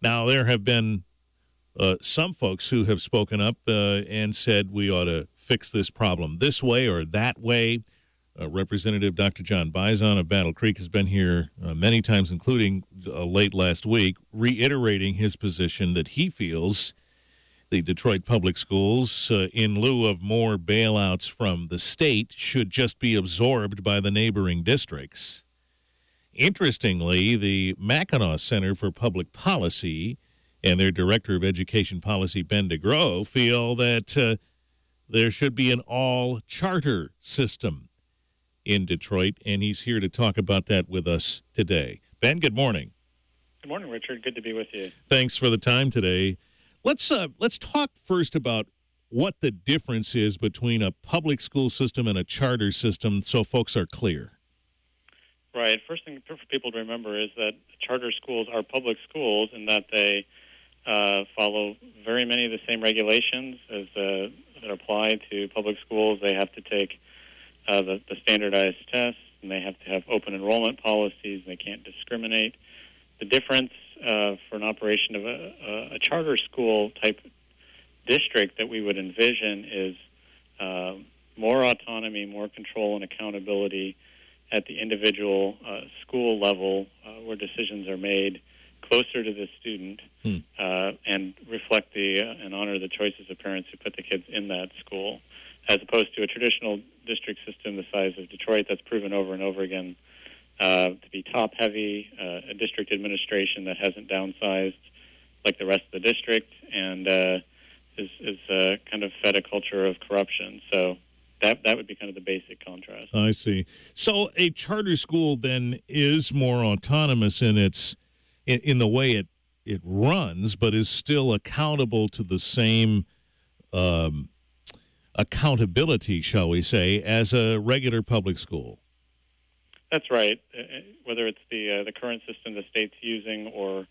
Now, there have been some folks who have spoken up and said we ought to fix this problem this way or that way. Representative Dr. John Bison of Battle Creek has been here many times, including late last week, reiterating his position that he feels the Detroit Public Schools, in lieu of more bailouts from the state, should just be absorbed by the neighboring districts. Interestingly, the Mackinac Center for Public Policy and their Director of Education Policy, Ben DeGrow, feel that there should be an all-charter system in Detroit, and he's here to talk about that with us today. Ben, good morning. Good morning, Richard. Good to be with you. Thanks for the time today. Let's talk first about what the difference is between a public school system and a charter system so folks are clear. Right. First thing for people to remember is that charter schools are public schools in that they follow very many of the same regulations as that apply to public schools. They have to take the standardized tests, and they have to have open enrollment policies, and they can't discriminate. The difference for an operation of a charter school type district that we would envision is more autonomy, more control and accountability at the individual school level where decisions are made closer to the student and reflect and honor the choices of parents who put the kids in that school, as opposed to a traditional district system the size of Detroit that's proven over and over again to be top-heavy, a district administration that hasn't downsized like the rest of the district, and is kind of fed a culture of corruption. So that would be kind of the basic contrast. I see. So a charter school then is more autonomous in the way it runs, but is still accountable to the same accountability, shall we say, as a regular public school. That's right. Whether it's the current system the state's using or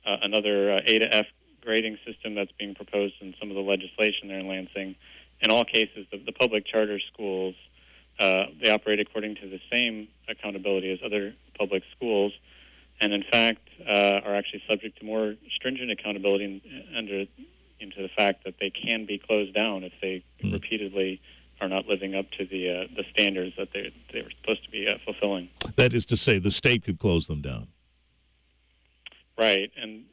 another A to F grading system that's being proposed in some of the legislation there in Lansing, in all cases, the public charter schools, they operate according to the same accountability as other public schools, and in fact are actually subject to more stringent accountability into the fact that they can be closed down if they repeatedly are not living up to the standards that they were supposed to be fulfilling. That is to say, the state could close them down. Right, and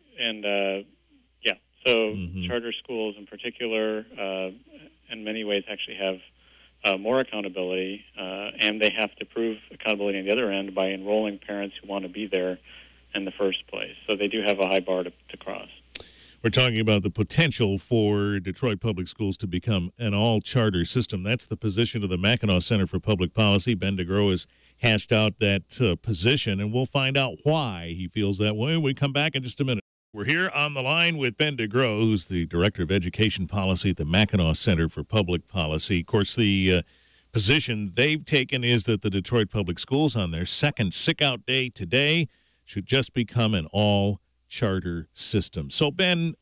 yeah. So charter schools in particular, in many ways, actually have more accountability, and they have to prove accountability on the other end by enrolling parents who want to be there in the first place. So they do have a high bar to cross. We're talking about the potential for Detroit Public Schools to become an all-charter system. That's the position of the Mackinac Center for Public Policy. Ben DeGrow has hashed out that position, and we'll find out why he feels that way when we come back in just a minute. We're here on the line with Ben DeGrow, who's the Director of Education Policy at the Mackinac Center for Public Policy. Of course, the position they've taken is that the Detroit Public Schools, on their second sick-out day today, should just become an all-charter system. So, Ben,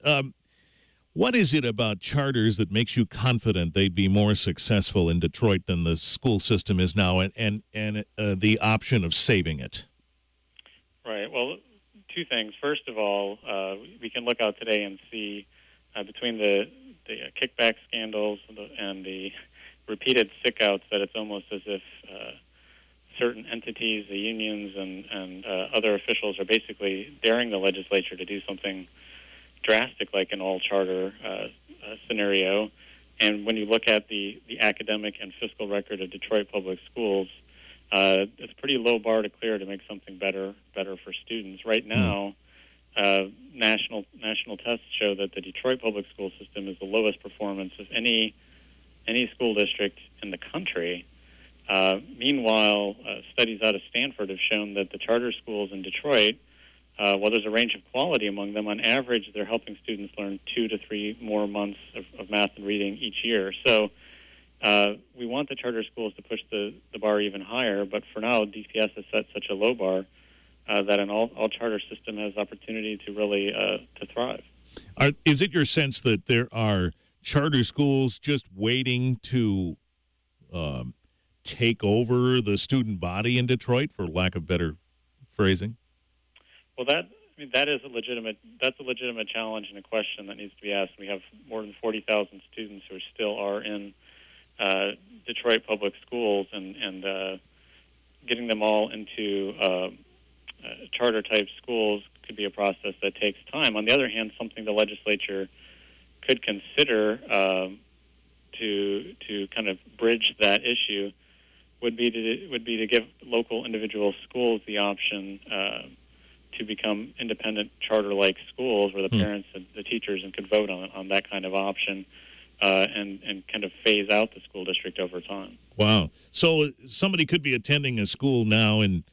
what is it about charters that makes you confident they'd be more successful in Detroit than the school system is now, and the option of saving it? Right. Well, two things. First of all, we can look out today and see between the kickback scandals and the repeated sick-outs that it's almost as if certain entities, the unions and other officials, are basically daring the legislature to do something drastic like an all-charter scenario. And when you look at the academic and fiscal record of Detroit Public Schools, it's a pretty low bar to clear to make something better for students. Right now, national tests show that the Detroit Public School system is the lowest performance of any school district in the country. Meanwhile, studies out of Stanford have shown that the charter schools in Detroit, while there's a range of quality among them, on average they're helping students learn 2 to 3 more months of math and reading each year. So we want the charter schools to push the bar even higher, but for now DPS has set such a low bar that an all-charter system has opportunity to really to thrive. Is it your sense that there are charter schools just waiting to take over the student body in Detroit, for lack of better phrasing? Well, that I mean, that's a legitimate challenge and a question that needs to be asked. We have more than 40,000 students who still are in Detroit public schools, and getting them all into charter-type schools could be a process that takes time. On the other hand, something the legislature could consider to kind of bridge that issue would be to give local individual schools the option to become independent charter-like schools, where the parents and the teachers could vote on that kind of option, and kind of phase out the school district over time. Wow! So somebody could be attending a school now in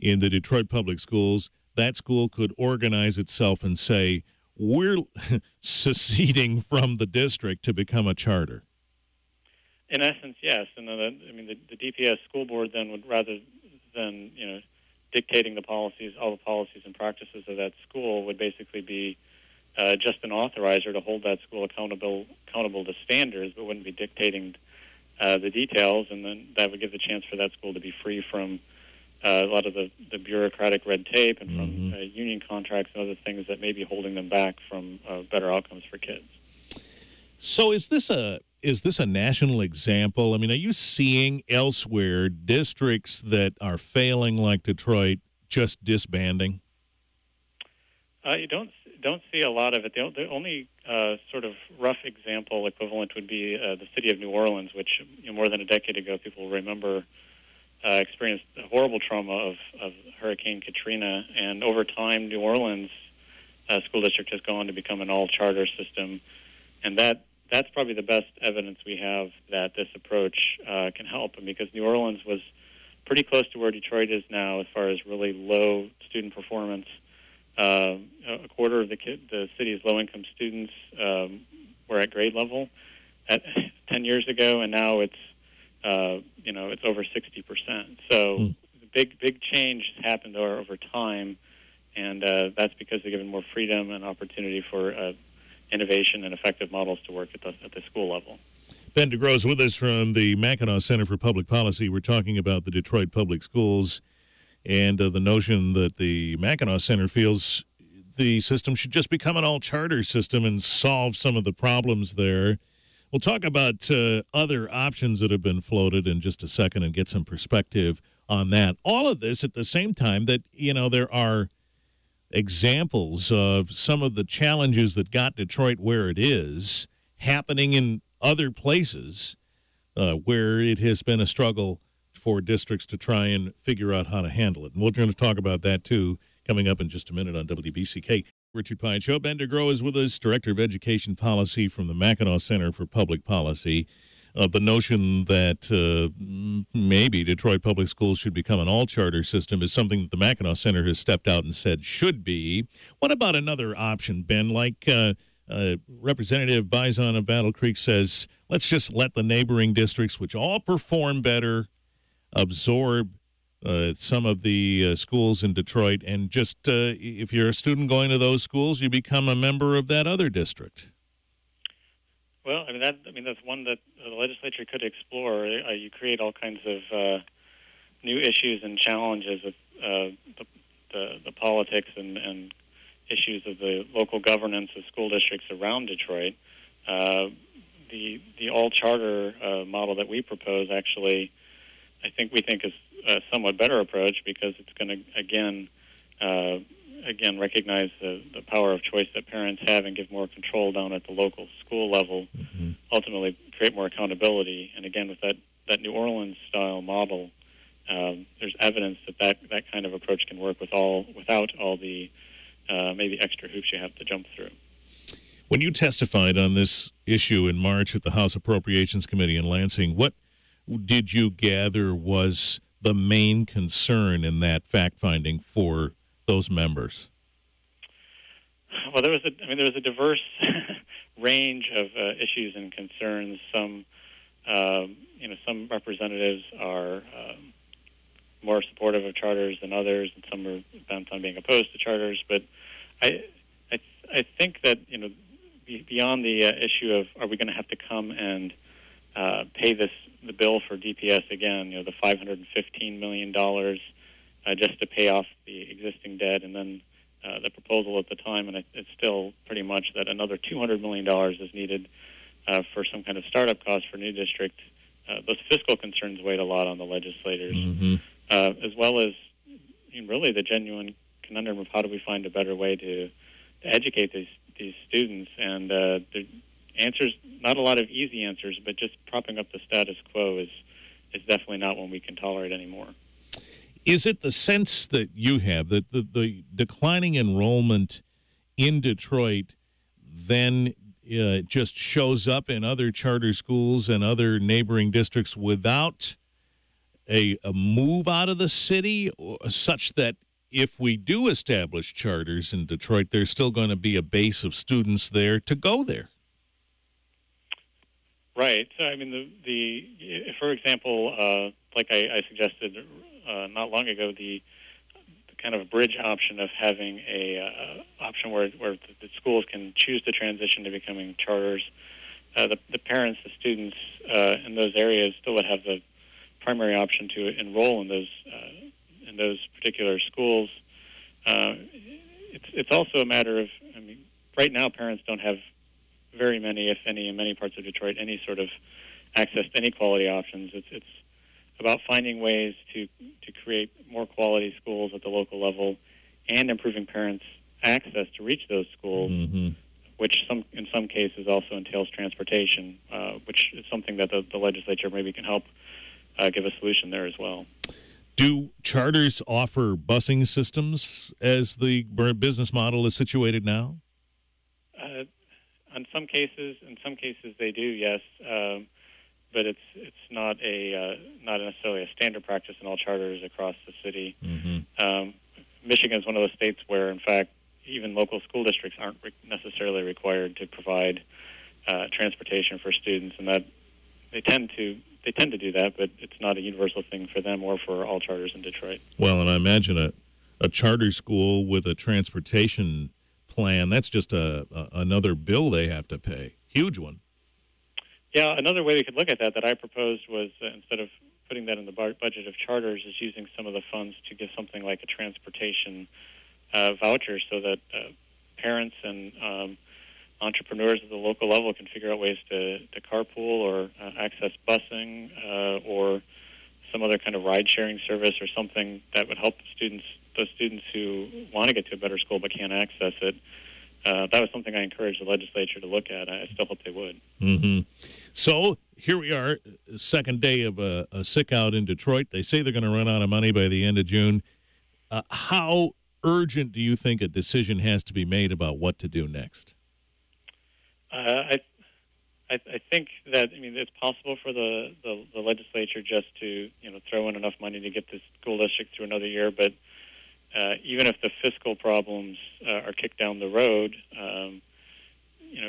the Detroit public schools. That school could organize itself and say, "We're seceding from the district to become a charter." In essence, yes. And the DPS school board then would, rather than dictating all the policies and practices of that school, would basically be just an authorizer to hold that school accountable to standards, but wouldn't be dictating the details. And then that would give the chance for that school to be free from a lot of the bureaucratic red tape and from union contracts and other things that may be holding them back from better outcomes for kids. So is this a national example? I mean, are you seeing elsewhere districts that are failing like Detroit just disbanding? You don't see a lot of it. The only sort of rough example equivalent would be the city of New Orleans, which more than a decade ago people will remember experienced a horrible trauma of Hurricane Katrina, and over time New Orleans school district has gone to become an all-charter system, and that's probably the best evidence we have that this approach can help. And because New Orleans was pretty close to where Detroit is now as far as really low student performance. A quarter of the city's low-income students were at grade level 10 years ago, and now it's over 60%. So big change has happened over time, and that's because they're given more freedom and opportunity for innovation and effective models to work at the school level. Ben DeGrow is with us from the Mackinac Center for Public Policy. We're talking about the Detroit public schools and the notion that the Mackinac Center feels the system should just become an all-charter system and solve some of the problems there. We'll talk about other options that have been floated in just a second and get some perspective on that. All of this at the same time that, there are examples of some of the challenges that got Detroit where it is happening in other places where it has been a struggle for districts to try and figure out how to handle it. And we're going to talk about that, too, coming up in just a minute on WBCK. Richard Piet Show. Ben DeGrow is with us, Director of Education Policy from the Mackinac Center for Public Policy. The notion that maybe Detroit Public Schools should become an all-charter system is something that the Mackinac Center has stepped out and said should be. What about another option, Ben? Like Representative Bison of Battle Creek says, let's just let the neighboring districts, which all perform better, absorb some of the schools in Detroit, and just if you're a student going to those schools, you become a member of that other district. Well, that's one that the legislature could explore. You create all kinds of new issues and challenges with the politics and issues of the local governance of school districts around Detroit. The all-charter model that we propose actually, we think is a somewhat better approach, because it's going to again recognize the power of choice that parents have and give more control down at the local school level. Ultimately create more accountability. And again, with that New Orleans style model, there's evidence that kind of approach can work without all the maybe extra hoops you have to jump through. When you testified on this issue in March at the House Appropriations Committee in Lansing, what did you gather was the main concern in that fact-finding for those members? Well, there was a diverse range of issues and concerns. Some representatives are more supportive of charters than others, and some are bent on being opposed to charters. But I think that beyond the issue of are we going to have to come and pay the bill for DPS again, the $515 million just to pay off the existing debt, and then the proposal at the time, and it's still pretty much that another $200 million is needed for some kind of startup cost for new district. Those fiscal concerns weighed a lot on the legislators, as well as really the genuine conundrum of how do we find a better way to educate these students. And the answers, not a lot of easy answers, but just propping up the status quo is definitely not one we can tolerate anymore. Is it the sense that you have that the declining enrollment in Detroit then just shows up in other charter schools and other neighboring districts without a move out of the city, such that if we do establish charters in Detroit, there's still going to be a base of students there to go there? Right. So, I mean, for example, like I suggested not long ago, the kind of bridge option of having a option where the schools can choose to transition to becoming charters. The parents, the students in those areas still would have the primary option to enroll in those particular schools. It's also a matter of, I mean, right now parents don't have very many, if any, in many parts of Detroit, any sort of access to any quality options. It's about finding ways to create more quality schools at the local level and improving parents' access to reach those schools, which in some cases also entails transportation, which is something that the legislature maybe can help give a solution there as well. Do charters offer busing systems as the business model is situated now? In some cases they do, yes. But it's not necessarily a standard practice in all charters across the city. Michigan is one of those states where, in fact, even local school districts aren't necessarily required to provide transportation for students, and that they tend to do that, but it's not a universal thing for them or for all charters in Detroit. Well, and I imagine a charter school with a transportation plan, that's just another bill they have to pay. Huge one. Yeah, another way we could look at that I proposed was instead of putting that in the budget of charters, is using some of the funds to give something like a transportation voucher, so that parents and entrepreneurs at the local level can figure out ways to carpool or access busing or some other kind of ride-sharing service or something that would help those students who want to get to a better school but can't access it. That was something I encouraged the legislature to look at. I still hope they would. So here we are, second day of a sick out in Detroit. They say they're going to run out of money by the end of June. How urgent do you think a decision has to be made about what to do next? I think that, I mean, it's possible for the legislature just to throw in enough money to get the school district through another year, but even if the fiscal problems are kicked down the road,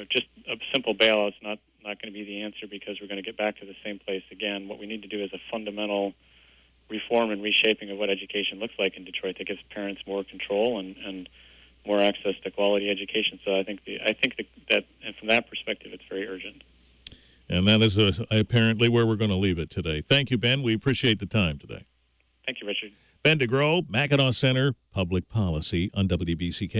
just a simple bailout's not going to be the answer, because we're going to get back to the same place again. What we need to do is a fundamental reform and reshaping of what education looks like in Detroit that gives parents more control and more access to quality education. So I think that and from that perspective, it's very urgent. And that is apparently where we're going to leave it today. Thank you, Ben. We appreciate the time today. Thank you, Richard. Ben DeGrow, Mackinac Center, Public Policy on WBCK.